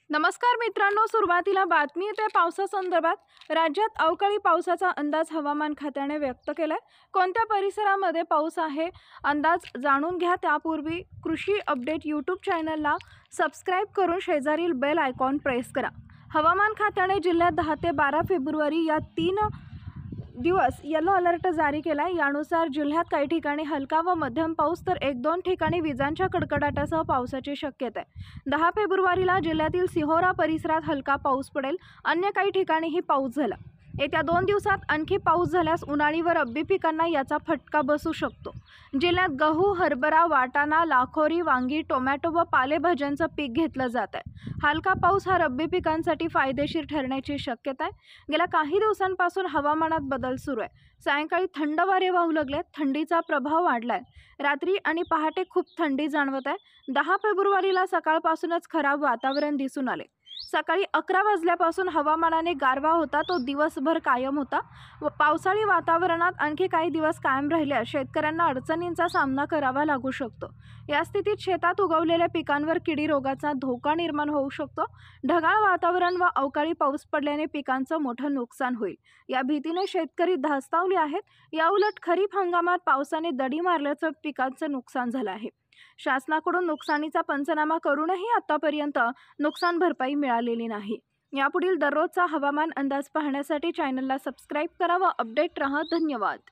नमस्कार मित्रांनो, सुरुवातीला बातमी येते पावसासंदर्भात। राज्यात अवकाळी पावसाचा अंदाज हवामान खात्याने व्यक्त केलाय। कोणत्या परिसरामध्ये पाऊस आहे अंदाज जाणून घ्या त्यापूर्वी कृषी अपडेट यूट्यूब चॅनलला सबस्क्राइब करून शेजारील बेल आयकॉन प्रेस करा। हवामान खात्याने जिल्ह्यात 10 ते 12 फेब्रुवारी या 3 दिवस येलो अलर्ट जारी केला। यानुसार जिल्ह्यात काही ठिकाणी हलका व मध्यम पाऊस तर 1-2 ठिकाणी विजांच्या कडकडाटासह पावसाची शक्यता आहे। 10 फेब्रुवारीला जिल्ह्यातील सिहोरा परिसरात हलका पाऊस पडेल, अन्य काही ठिकाणीही पाऊस झाला। येत्या 2 दिवसात आणखी पाऊस झाल्यास उन्हाळी व रब्बी पिकांना याचा फटका बसू शकतो। जिल्ह्यात गहू, हरभरा, वाटाणा, लाखोरी, वांगी, टोमॅटो व पालेभाज्यांचं पीक घेतलं जात आहे। हलका पाऊस हा रब्बी पिकांसाठी फायदेशीर ठरण्याची शक्यता आहे। गेल्या काही दिवसांपासून हवामानात बदल सुरू आहे। सायंकाळी थंड वारे वाहू लागले, थंडीचा प्रभाव वाढलाय। रात्री आणि पहाटे खूप थंडी जाणवत आहे। 10 फेब्रुवारीला सकाळपासूनच खराब वातावरण दिसून आले। सकाळी 11 वाजल्यापासून हवामानाने गारवा होता, तो दिवसभर कायम होता व पावसाळी वातावरणात आणखी काही दिवस कायम राहिल्यास शेतकऱ्यांना अडचणींचा सामना करावा लागू शकतो। या स्थितीत शेतात उगवलेल्या पिकांवर किडी रोगाचा धोका निर्माण होऊ शकतो। ढगाळ वातावरण व अवकाळी पाऊस पडल्याने पिकांचं मोठं नुकसान होईल, या भीतीने शेतकरी धास्तावले आहेत। याउलट खरीप हंगामात पावसाने दडी मारल्याचं पिकांचं नुकसान झालं आहे। शासनाकडून नुकसानीचा पंचनामा करूनही आतापर्यंत नुकसान भरपाई मिळालेली नाही। यापुढील दररोजचा हवामान अंदाज पाहण्यासाठी चॅनलला सबस्क्राइब करा व अपडेट रहा। धन्यवाद।